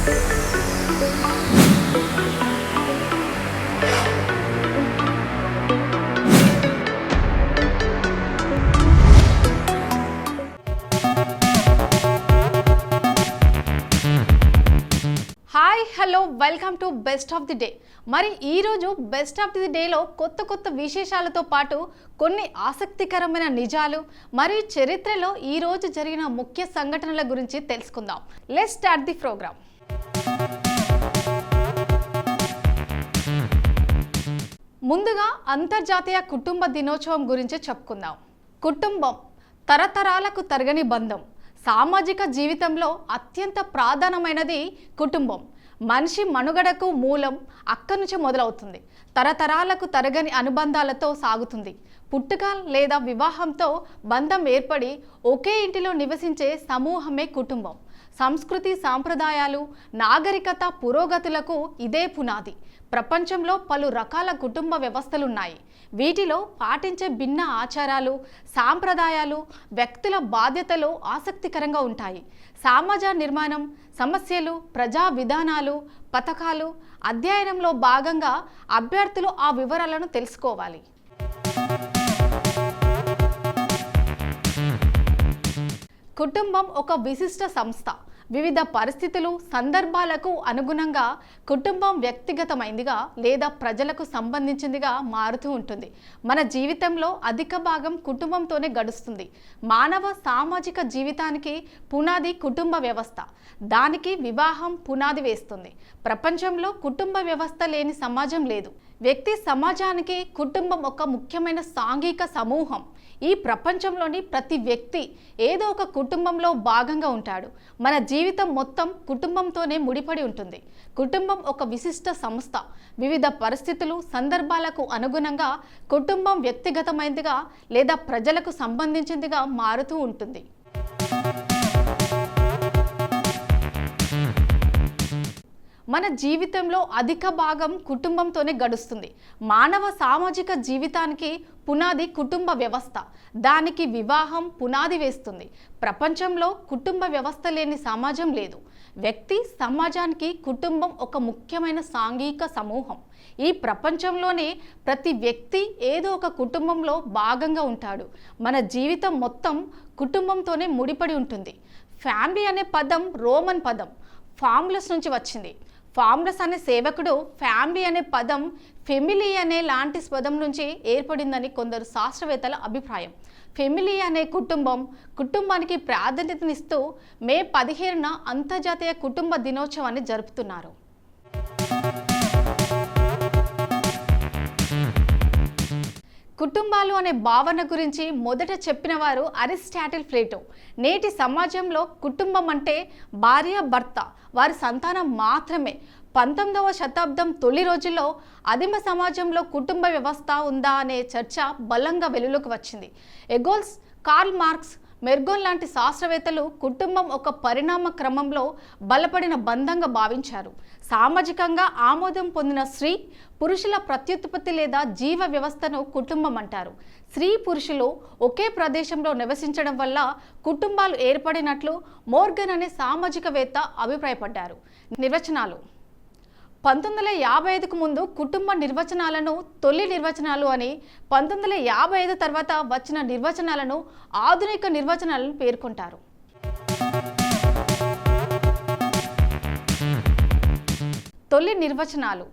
Hi hello welcome to best of the day. మరి ఈరోజు best of the డేలో కొత్త విశేషాలతో పాటు కొన్ని ఆసక్తికరమైన నిజాలు మరియు చరిత్రలో ఈరోజు జరిగిన ముఖ్య సంఘటనల గురించి తెలుసుకుందాం. Let's start the programme. ముందుగా అంతర్జాతీయ కుటుంబ దినోత్సవం గురించి చెప్పుకుందాం. కుటుంబం తరతరాలకు తరగని బంధం. సామాజిక జీవితంలో అత్యంత ప్రాధాన్యమైనది కుటుంబం. మనిషి మనుగడకు మూలం అక్కడి నుంచి మొదలవుతుంది. తరతరాలకు తరగని అనుబంధాలతో సాగుతుంది. పుట్టుక లేదా వివాహంతో బంధం ఏర్పడి ఒకే ఇంటిలో నివసించే సమూహమే కుటుంబం. సంస్కృతి, సాంప్రదాయాలు, నాగరికత పురోగతులకు ఇదే పునాది. ప్రపంచంలో పలు రకాల కుటుంబ వ్యవస్థలున్నాయి. వీటిలో పాటించే భిన్న ఆచారాలు, సాంప్రదాయాలు, వ్యక్తుల బాధ్యతలు ఆసక్తికరంగా ఉంటాయి. సమాజ నిర్మాణం, సమస్యలు, ప్రజా విధానాలు, పథకాలు అధ్యయనంలో భాగంగా అభ్యర్థులు ఆ వివరాలను తెలుసుకోవాలి. కుటుంబం ఒక విశిష్ట సంస్థ. వివిధ పరిస్థితులు, సందర్భాలకు అనుగుణంగా కుటుంబం వ్యక్తిగతమైనదిగా లేదా ప్రజలకు సంబంధించిందిగా మారుతూ ఉంటుంది. మన జీవితంలో అధిక భాగం కుటుంబంతోనే గడుస్తుంది. మానవ సామాజిక జీవితానికి పునాది కుటుంబ వ్యవస్థ. దానికి వివాహం పునాది వేస్తుంది. ప్రపంచంలో కుటుంబ వ్యవస్థ లేని సమాజం లేదు. వ్యక్తి సమాజానికి కుటుంబం ఒక ముఖ్యమైన సాంఘిక సమూహం. ఈ ప్రపంచంలోని ప్రతి వ్యక్తి ఏదో ఒక కుటుంబంలో భాగంగా ఉంటాడు. మన జీవితం మొత్తం కుటుంబంతోనే ముడిపడి ఉంటుంది. కుటుంబం ఒక విశిష్ట సంస్థ. వివిధ పరిస్థితులు, సందర్భాలకు అనుగుణంగా కుటుంబం వ్యక్తిగతమైనదిగా లేదా ప్రజలకు సంబంధించిందిగా మారుతూ ఉంటుంది. మన జీవితంలో అధిక భాగం కుటుంబంతోనే గడుస్తుంది. మానవ సామాజిక జీవితానికి పునాది కుటుంబ వ్యవస్థ. దానికి వివాహం పునాది వేస్తుంది. ప్రపంచంలో కుటుంబ వ్యవస్థ లేని సమాజం లేదు. వ్యక్తి సమాజానికి కుటుంబం ఒక ముఖ్యమైన సాంఘిక సమూహం. ఈ ప్రపంచంలోనే ప్రతి వ్యక్తి ఏదో ఒక కుటుంబంలో భాగంగా ఉంటాడు. మన జీవితం మొత్తం కుటుంబంతోనే ముడిపడి ఉంటుంది. ఫ్యామిలీ అనే పదం రోమన్ పదం ఫామ్లస్ నుంచి వచ్చింది. ఫామ్లస్ అనే సేవకుడు ఫ్యామిలీ అనే పదం ఫెమిలీ అనే లాంటి పదం నుంచి ఏర్పడిందని కొందరు శాస్త్రవేత్తల అభిప్రాయం. ఫెమిలీ అనే కుటుంబానికి ప్రాధాన్యతనిస్తూ మే 15న అంతర్జాతీయ కుటుంబ దినోత్సవాన్ని జరుపుతున్నారు. కుటుంబాలు అనే భావన గురించి మొదట చెప్పిన వారు అరిస్టాటిల్, ప్లేటో. నేటి సమాజంలో కుటుంబం అంటే భార్య, భర్త, వారి సంతానం మాత్రమే. 19వ శతాబ్దం తొలి రోజుల్లో ఆదిమ సమాజంలో కుటుంబ వ్యవస్థ ఉందా అనే చర్చ బలంగా వెలుగులోకి వచ్చింది. ఎగోల్స్, కార్ల్ మార్క్స్, మెర్గోన్ లాంటి శాస్త్రవేత్తలు కుటుంబం ఒక పరిణామ క్రమంలో బలపడిన బంధంగా భావించారు. సామాజికంగా ఆమోదం పొందిన స్త్రీ పురుషుల ప్రత్యుత్పత్తి లేదా జీవ వ్యవస్థను కుటుంబం అంటారు. స్త్రీ పురుషులు ఒకే ప్రదేశంలో నివసించడం వల్ల కుటుంబాలు ఏర్పడినట్లు మోర్గన్ అనే సామాజికవేత్త అభిప్రాయపడ్డారు. నిర్వచనాలు. 1955కు ముందు కుటుంబ నిర్వచనాలను తొలి నిర్వచనాలు అని, 1955 తర్వాత వచ్చిన నిర్వచనాలను ఆధునిక నిర్వచనాలను పేర్కొంటారు. తొలి నిర్వచనాలు: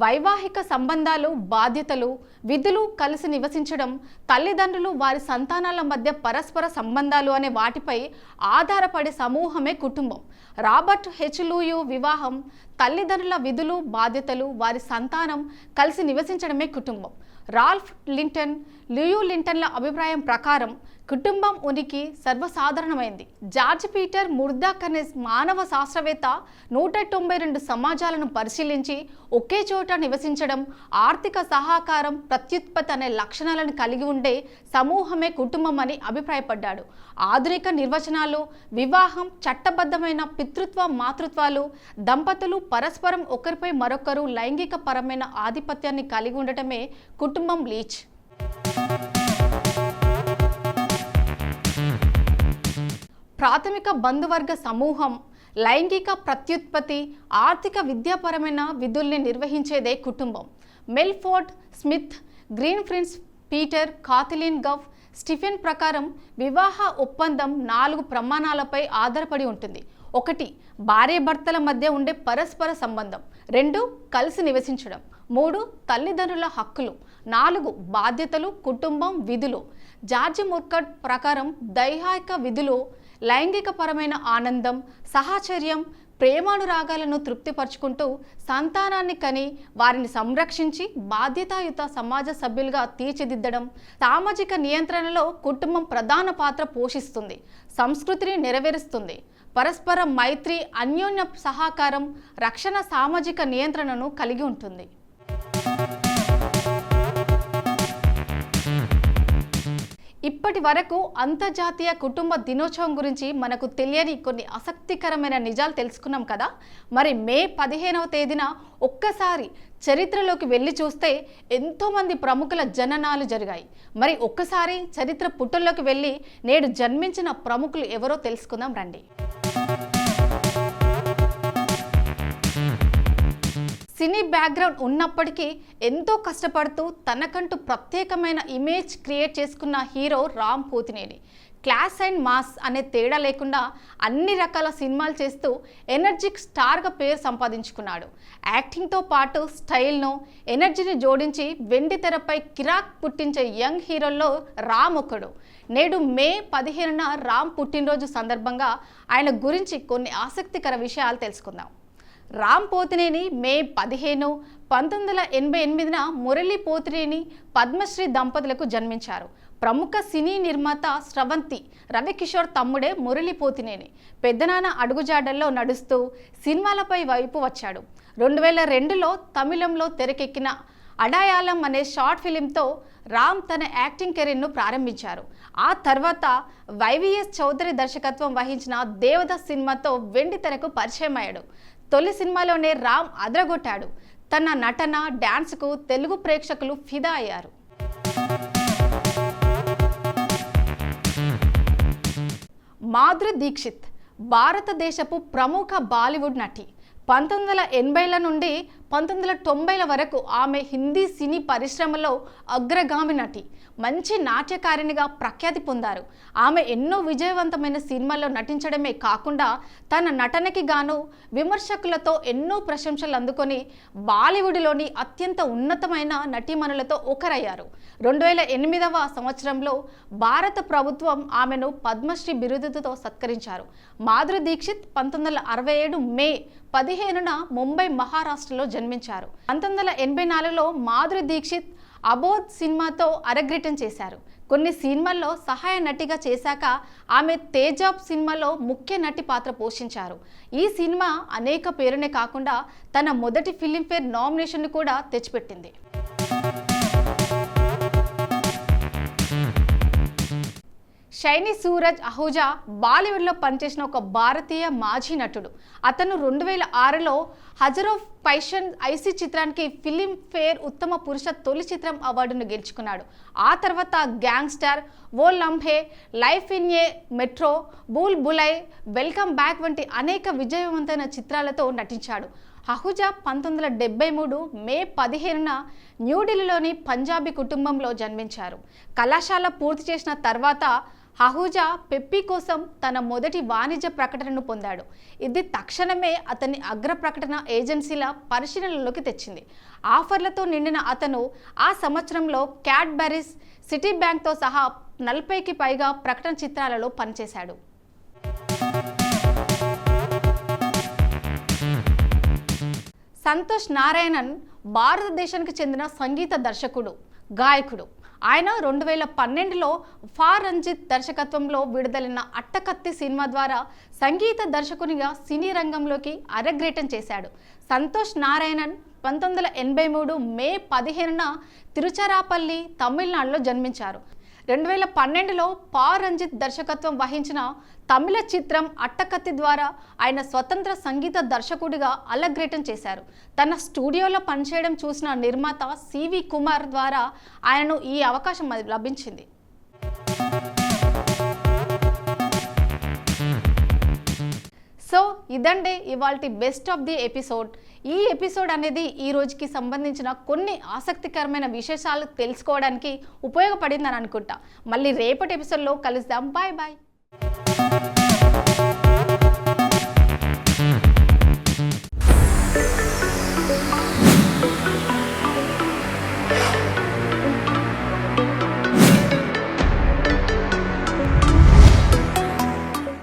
వైవాహిక సంబంధాలు, బాధ్యతలు, విధులు కలిసి నివసించడం, తల్లిదండ్రులు వారి సంతానాల మధ్య పరస్పర సంబంధాలు అనే వాటిపై ఆధారపడే సమూహమే కుటుంబం. రాబర్ట్ హెచ్ లూయు వివాహం, తల్లిదండ్రుల విధులు, బాధ్యతలు, వారి సంతానం కలిసి నివసించడమే కుటుంబం. రాల్ఫ్ లింటన్, లూయు లింటన్ల అభిప్రాయం ప్రకారం కుటుంబం ఉనికి సర్వసాధారణమైంది. జార్జ్ పీటర్ ముర్దాక్ అనే మానవ శాస్త్రవేత్త 192 సమాజాలను పరిశీలించి ఒకే చోట నివసించడం, ఆర్థిక సహకారం, ప్రత్యుత్పత్తి అనే లక్షణాలను కలిగి ఉండే సమూహమే కుటుంబం అని అభిప్రాయపడ్డాడు. ఆధునిక నిర్వచనాలు వివాహం, చట్టబద్ధమైన పితృత్వ మాతృత్వాలు, దంపతులు పరస్పరం ఒకరిపై మరొకరు లైంగిక పరమైన ఆధిపత్యాన్ని కలిగి ఉండటమే కుటుంబం. లీచ్. ప్రాథమిక బంధువర్గ సమూహం లైంగిక ప్రత్యుత్పత్తి, ఆర్థిక విద్యాపరమైన విధుల్ని నిర్వహించేదే కుటుంబం. మెల్ఫోర్డ్ స్మిత్, గ్రీన్ ఫ్రిన్స్, పీటర్, కాథలిన్ గఫ్, స్టిఫెన్ ప్రకారం వివాహ ఒప్పందం 4 ప్రమాణాలపై ఆధారపడి ఉంటుంది. 1. భార్యాభర్తల మధ్య ఉండే పరస్పర సంబంధం. 2. కలిసి నివసించడం. 3. తల్లిదండ్రుల హక్కులు. 4. బాధ్యతలు, కుటుంబం, విధులు. జార్జ్ ముర్కట్ ప్రకారం దైహిక విధులు లైంగికపరమైన ఆనందం, సహచర్యం, ప్రేమానురాగాలను తృప్తిపరుచుకుంటూ సంతానాన్ని కని వారిని సంరక్షించి బాధ్యతాయుత సమాజ సభ్యులుగా తీర్చిదిద్దడం. సామాజిక నియంత్రణలో కుటుంబం ప్రధాన పాత్ర పోషిస్తుంది, సంస్కృతిని నెరవేరుస్తుంది. పరస్పర మైత్రి, అన్యోన్య సహకారం, రక్షణ సామాజిక నియంత్రణను కలిగి ఉంటుంది. ఇప్పటి వరకు అంతర్జాతీయ కుటుంబ దినోత్సవం గురించి మనకు తెలియని కొన్ని ఆసక్తికరమైన నిజాలు తెలుసుకున్నాం కదా. మరి మే 15వ తేదీన ఒక్కసారి చరిత్రలోకి వెళ్ళి చూస్తే ఎంతోమంది ప్రముఖుల జననాలు జరిగాయి. మరి ఒక్కసారి చరిత్ర పుటల్లోకి వెళ్ళి నేడు జన్మించిన ప్రముఖులు ఎవరో తెలుసుకుందాం రండి. సినీ బ్యాక్గ్రౌండ్ ఉన్నప్పటికీ ఎంతో కష్టపడుతూ తనకంటూ ప్రత్యేకమైన ఇమేజ్ క్రియేట్ చేసుకున్న hero Ram Pothineni. Class and mass అనే తేడా లేకుండా అన్ని రకాల సినిమాలు చేస్తూ ఎనర్జిక్ స్టార్గా పేరు సంపాదించుకున్నాడు. యాక్టింగ్తో పాటు స్టైల్ను, ఎనర్జీని జోడించి వెండి తెరపై కిరాక్ పుట్టించే యంగ్ హీరోల్లో రామ్ ఒకడు. నేడు మే 15న రామ్ పుట్టినరోజు సందర్భంగా ఆయన గురించి కొన్ని ఆసక్తికర విషయాలు తెలుసుకుందాం. రామ్ పోతినేని మే 15, 1988న మురళీ పోతినేని, పద్మశ్రీ దంపతులకు జన్మించారు. ప్రముఖ సినీ నిర్మాత స్రవంతి రవికిషోర్ తమ్ముడే మురళీ పోతినేని. పెద్దనాన్న అడుగుజాడల్లో నడుస్తూ సినిమాలపై వైపు వచ్చాడు. 2002లో తమిళంలో తెరకెక్కిన అడాయాలం అనే షార్ట్ ఫిలింతో రామ్ తన యాక్టింగ్ కెరీర్ను ప్రారంభించారు. ఆ తర్వాత వైవిఎస్ చౌదరి దర్శకత్వం వహించిన దేవదాస్ సినిమాతో వెండి తెరకు పరిచయం అయ్యాడు. తొలి సినిమాలోనే రామ్ అదరగొట్టాడు. తన నటన, డాన్స్కు తెలుగు ప్రేక్షకులు ఫిదా అయ్యారు. మాధురి దీక్షిత్ భారతదేశపు ప్రముఖ బాలీవుడ్ నటి. 1980ల నుండి 1990ల వరకు ఆమె హిందీ సినీ పరిశ్రమలో అగ్రగామి నటి, మంచి నాట్యకారిణిగా ప్రఖ్యాతి పొందారు. ఆమె ఎన్నో విజయవంతమైన సినిమాల్లో నటించడమే కాకుండా తన నటనకి గాను విమర్శకులతో ఎన్నో ప్రశంసలు అందుకొని బాలీవుడ్లోని అత్యంత ఉన్నతమైన నటీమణులతో ఒకరయ్యారు. 2008వ సంవత్సరంలో భారత ప్రభుత్వం ఆమెను పద్మశ్రీ బిరుదుతో సత్కరించారు. మాధురి దీక్షిత్ 1967 మే 15న ముంబై, మహారాష్ట్రలో జన్మించారు. 1984లో మాధురి దీక్షిత్ అబోధ్ సినిమాతో అరగ్రేటం చేశారు. కొన్ని సినిమాల్లో సహాయ నటిగా చేశాక ఆమె తేజాబ్ సినిమాలో ముఖ్య నటి పాత్ర పోషించారు. ఈ సినిమా అనేక పేరునే కాకుండా తన మొదటి ఫిలింఫేర్ నామినేషన్ను కూడా తెచ్చిపెట్టింది. షైనీ సూరజ్ అహూజా బాలీవుడ్లో పనిచేసిన ఒక భారతీయ మాజీ నటుడు. అతను 2006లో హజారోఫ్ పైషన్ ఐసీ చిత్రానికి ఫిలింఫేర్ ఉత్తమ పురుష తొలి చిత్రం అవార్డును గెలుచుకున్నాడు. ఆ తర్వాత Gangster, Woh Lamhe, Life in a Metro, Bhool Bhulaiyaa, Welcome Back వంటి అనేక విజయవంతమైన చిత్రాలతో నటించాడు. అహూజా 1973 మే 15న న్యూఢిల్లీలోని పంజాబీ కుటుంబంలో జన్మించారు. కళాశాల పూర్తి చేసిన తర్వాత అహూజా పెప్పీ కోసం తన మొదటి వాణిజ్య ప్రకటనను పొందాడు. ఇది తక్షణమే అతని అగ్ర ప్రకటన ఏజెన్సీల పరిశీలనలోకి తెచ్చింది. ఆఫర్లతో నిండిన అతను ఆ సంవత్సరంలో క్యాడ్బరీస్, సిటీ బ్యాంక్తో సహా 40కి పైగా ప్రకటన చిత్రాలలో పనిచేశాడు. సంతోష్ నారాయణన్ భారతదేశానికి చెందిన సంగీత దర్శకుడు, గాయకుడు. ఆయన 2012లో ఫా రంజిత్ దర్శకత్వంలో విడుదలైన అట్టకత్తి సినిమా ద్వారా సంగీత దర్శకునిగా సినీ రంగంలోకి అరగ్రేటం చేశాడు. సంతోష్ నారాయణన్ 1983 మే 15న తిరుచరాపల్లి, తమిళనాడులో జన్మించారు. 2012లో పా రంజిత్ దర్శకత్వం వహించిన తమిళ చిత్రం అట్టకత్తి ద్వారా ఆయన స్వతంత్ర సంగీత దర్శకుడిగా అలగ్రేటం చేశారు. తన స్టూడియోలో పనిచేయడం చూసిన నిర్మాత సివి కుమార్ ద్వారా ఆయనను ఈ అవకాశం లభించింది. సో ఇదండి ఇవాల్టి బెస్ట్ ఆఫ్ ది ఎపిసోడ్. ఈ ఎపిసోడ్ అనేది ఈ రోజుకి సంబంధించిన కొన్ని ఆసక్తికరమైన విశేషాలు తెలుసుకోవడానికి ఉపయోగపడిందని అనుకుంటా. మళ్ళీ రేపటి ఎపిసోడ్లో కలుద్దాం. Bye bye.